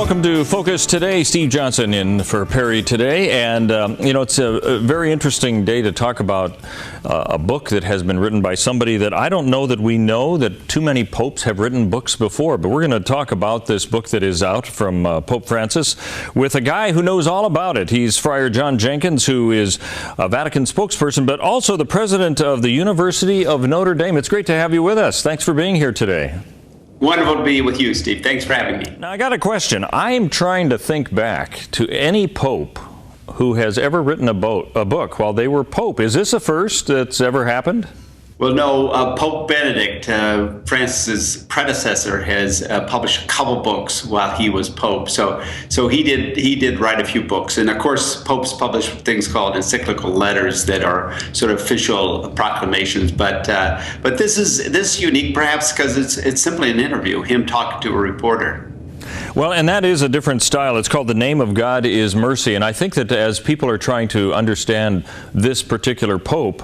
Welcome to Focus Today. Steve Johnson in for Perry today. And, it's a very interesting day to talk about a book that has been written by somebody that I don't know that we know that too many popes have written books before. But we're going to talk about this book that is out from Pope Francis with a guy who knows all about it. He's Friar John Jenkins, who is a Vatican spokesperson, but also the president of the University of Notre Dame. It's great to have you with us. Thanks for being here today. Wonderful to be with you, Steve. Thanks for having me. Now, I got a question. I'm trying to think back to any pope who has ever written a book while they were pope. Is this a first that's ever happened? Well, no, Pope Benedict, Francis's predecessor, has published a couple books while he was pope. So he did write a few books, and of course, popes publish things called encyclical letters that are sort of official proclamations. But this is unique, perhaps, because it's simply an interview, him talking to a reporter. Well, and that is a different style. It's called The Name of God is Mercy. And I think that as people are trying to understand this particular pope,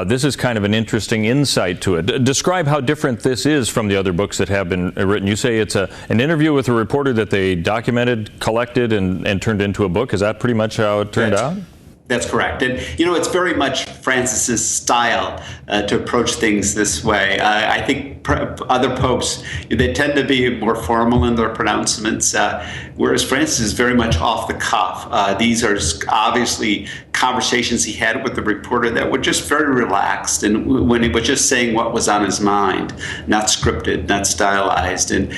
this is kind of an interesting insight to it. Describe how different this is from the other books that have been written. You say it's an interview with a reporter that they documented, collected, and turned into a book. Is that pretty much how it turned out? That's correct. And, it's very much Francis's style to approach things this way. I think other popes, they tend to be more formal in their pronouncements, whereas Francis is very much off the cuff. These are obviously conversations he had with the reporter that were just very relaxed, and when he was just saying what was on his mind, not scripted, not stylized. And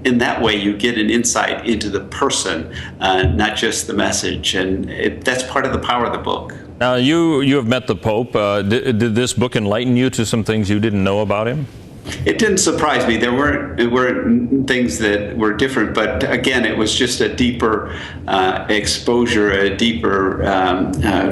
in that way, you get an insight into the person, not just the message. And that's part of the power of the book. Now, you have met the Pope. Did this book enlighten you to some things you didn't know about him? It didn't surprise me. There were things that were different, but again, it was just a deeper exposure, a deeper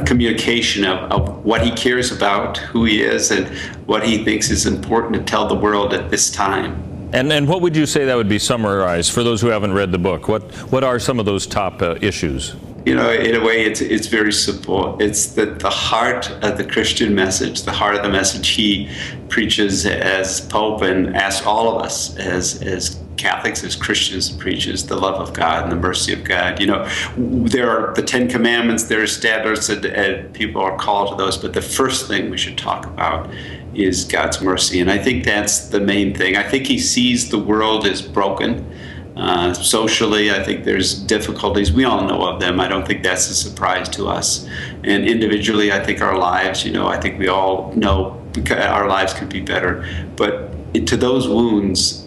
communication of what he cares about, who he is, and what he thinks is important to tell the world at this time. And what would you say that would be summarized for those who haven't read the book? What are some of those top issues? In a way, it's very simple. It's the heart of the Christian message, the heart of the message he preaches as Pope and asks all of us as Catholics, as Christians, preaches the love of God and the mercy of God. There are the 10 Commandments, there are standards, and people are called to those, but the first thing we should talk about is God's mercy. And I think that's the main thing. I think he sees the world as broken. Socially, I think there's difficulties. We all know of them. I don't think that's a surprise to us. And individually, I think our lives, I think we all know our lives could be better. But to those wounds,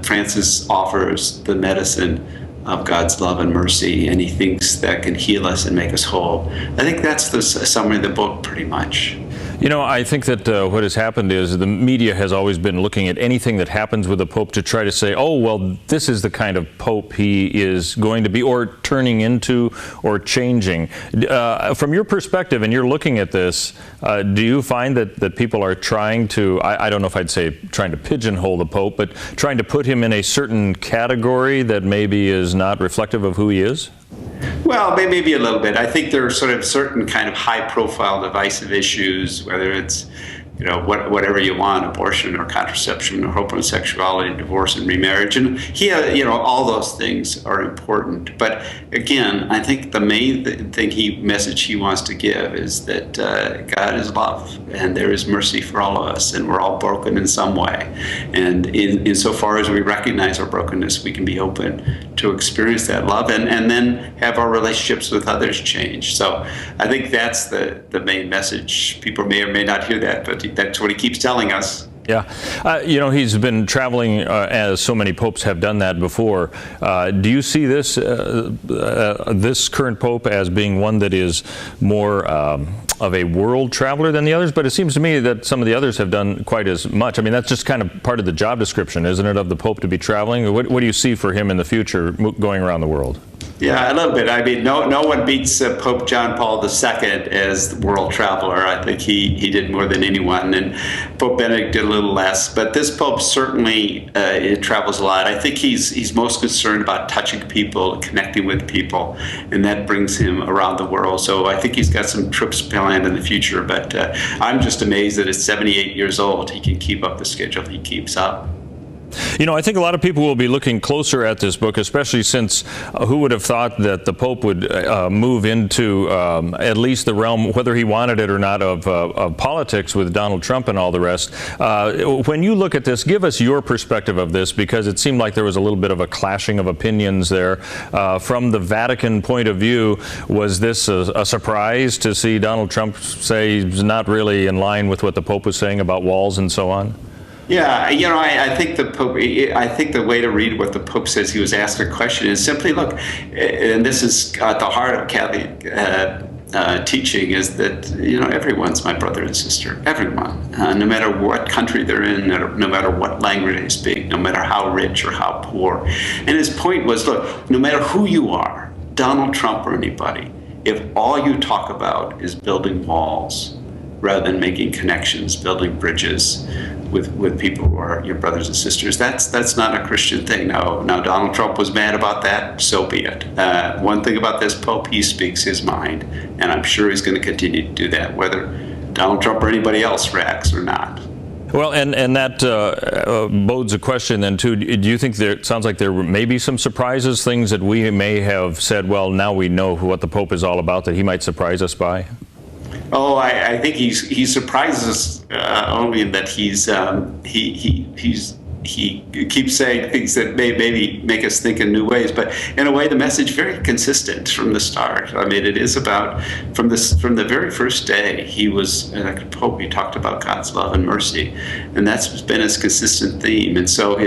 Francis offers the medicine of God's love and mercy, and he thinks that can heal us and make us whole. I think that's the summary of the book, pretty much. I think that what has happened is the media has always been looking at anything that happens with the Pope to try to say, oh, well, this is the kind of Pope he is going to be, or turning into, or changing. From your perspective, and you're looking at this, do you find that people are trying to, I don't know if I'd say trying to pigeonhole the Pope, but trying to put him in a certain category that maybe is not reflective of who he is? Well, maybe a little bit. I think there are sort of certain kind of high-profile divisive issues, whether it's, whatever you want, abortion or contraception or homosexuality, divorce and remarriage. And all those things are important. But again, I think the main message he wants to give is that God is love and there is mercy for all of us, and we're all broken in some way. And insofar as we recognize our brokenness, we can be open to experience that love and then have our relationships with others change. So I think that's the main message. People may or may not hear that, but that's what he keeps telling us. Yeah. He's been traveling as so many popes have done that before. Do you see this current pope as being one that is more of a world traveler than the others? But it seems to me that some of the others have done quite as much. I mean, that's just kind of part of the job description, isn't it, of the pope to be traveling? What do you see for him in the future going around the world? Yeah, a little bit. I mean, no one beats Pope John Paul II as the world traveler. I think he did more than anyone, and Pope Benedict did a little less. But this Pope certainly travels a lot. I think he's most concerned about touching people, connecting with people, and that brings him around the world. So I think he's got some trips planned in the future. But I'm just amazed that at 78 years old, he can keep up the schedule he keeps up. You know, I think a lot of people will be looking closer at this book, especially since who would have thought that the Pope would move into at least the realm, whether he wanted it or not, of politics with Donald Trump and all the rest. When you look at this, give us your perspective of this, because it seemed like there was a little bit of a clashing of opinions there. From the Vatican point of view, was this a surprise to see Donald Trump say he's not really in line with what the Pope was saying about walls and so on? Yeah, you know, I think the Pope, I think the way to read what the Pope says, he was asked a question, is simply, look, and this is at the heart of Catholic teaching, is that, you know, everyone's my brother and sister, everyone, no matter what country they're in, no matter what language they speak, no matter how rich or how poor. And his point was, look, no matter who you are, Donald Trump or anybody, if all you talk about is building walls rather than making connections, building bridges with people who are your brothers and sisters, that's not a Christian thing. Now Donald Trump was mad about that, so be it. One thing about this Pope, he speaks his mind, and I'm sure he's going to continue to do that, whether Donald Trump or anybody else reacts or not. Well, and that bodes a question then, too. Do you think it sounds like there may be some surprises, things that we may have said, well, now we know what the Pope is all about, that he might surprise us by? Oh, I think he surprises us only in that he keeps saying things that maybe make us think in new ways, but in a way the message very consistent from the start. I mean, it is about from the very first day he was Pope. He talked about God's love and mercy, and that's been his consistent theme. And so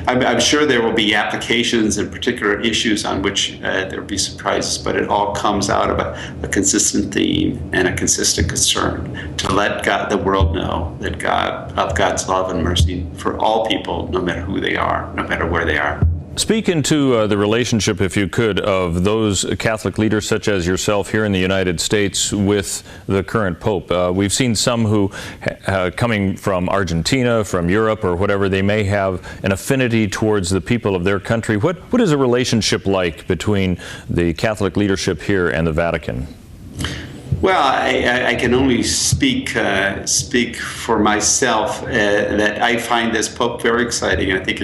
I'm sure there will be applications and particular issues on which there will be surprises, but it all comes out of a consistent theme and a consistent concern to let the world know that God's love and mercy for all people, no matter who they are, no matter where they are. Speak into the relationship, if you could, of those Catholic leaders such as yourself here in the United States with the current Pope. We've seen some who, coming from Argentina, from Europe, or whatever, they may have an affinity towards the people of their country. What is a relationship like between the Catholic leadership here and the Vatican? Well, I can only speak for myself that I find this Pope very exciting. I think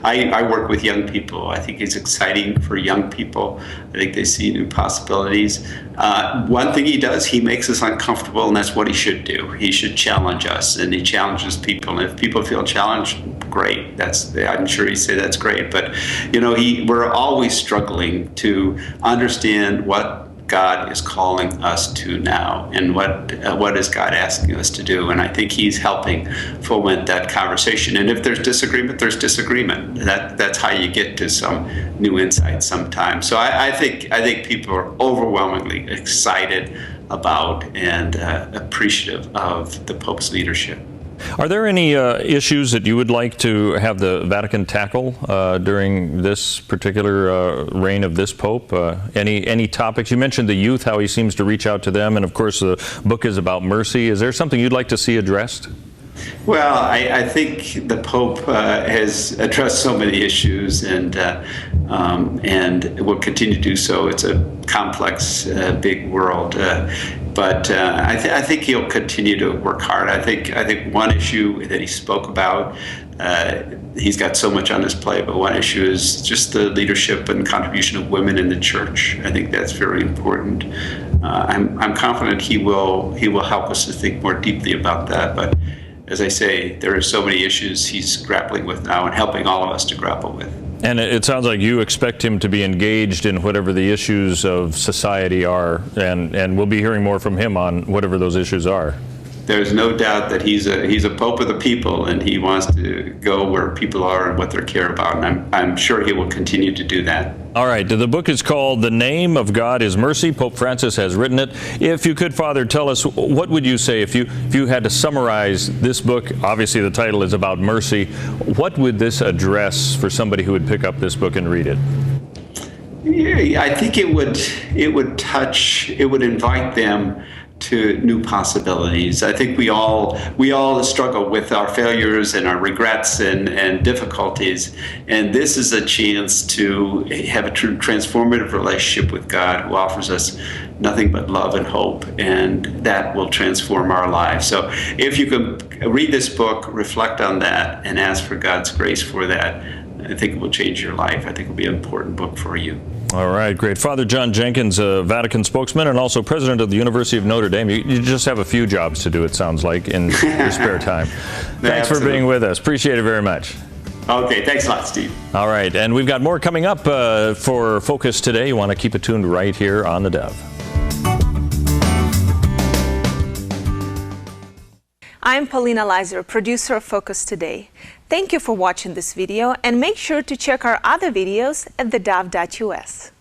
I work with young people. I think it's exciting for young people. I think they see new possibilities. One thing he does, he makes us uncomfortable, and that's what he should do. He should challenge us, and he challenges people. And if people feel challenged, great. I'm sure he'd say that's great. But you know, we're always struggling to understand what God is calling us to now, and what is God asking us to do. And I think he's helping foment that conversation. And if there's disagreement, there's disagreement. That's how you get to some new insights sometimes. So I think people are overwhelmingly excited about and appreciative of the Pope's leadership. Are there any issues that you would like to have the Vatican tackle during this particular reign of this Pope? Any topics? You mentioned the youth, how he seems to reach out to them, and of course the book is about mercy. Is there something you'd like to see addressed? Well, I think the Pope has addressed so many issues, and will continue to do so. It's a complex, big world. But I think he'll continue to work hard. I think one issue that he spoke about, he's got so much on his plate, but one issue is just the leadership and contribution of women in the church. I think that's very important. I'm confident he will help us to think more deeply about that. But as I say, there are so many issues he's grappling with now and helping all of us to grapple with. And it sounds like you expect him to be engaged in whatever the issues of society are, and we'll be hearing more from him on whatever those issues are. There's no doubt that he's a Pope of the people, and he wants to go where people are and what they care about, and I'm sure he will continue to do that. All right, the book is called The Name of God is Mercy. Pope Francis has written it. If you could, Father, tell us, what would you say if you had to summarize this book? Obviously the title is about mercy. What would this address for somebody who would pick up this book and read it? Yeah, I think it would invite them to new possibilities. I think we all struggle with our failures and our regrets and difficulties, and this is a chance to have a true transformative relationship with God, who offers us nothing but love and hope, and that will transform our lives. So if you can read this book, reflect on that, and ask for God's grace for that, I think it will change your life. I think it will be an important book for you. All right, great. Father John Jenkins, a Vatican spokesman and also president of the University of Notre Dame. You just have a few jobs to do, it sounds like, in your spare time. Thanks for being with us. Appreciate it very much. Okay, thanks a lot, Steve. All right, and we've got more coming up for Focus today. You want to keep it tuned right here on the Dove. I'm Paulina Leiser, producer of Focus Today. Thank you for watching this video, and make sure to check our other videos at thedove.us.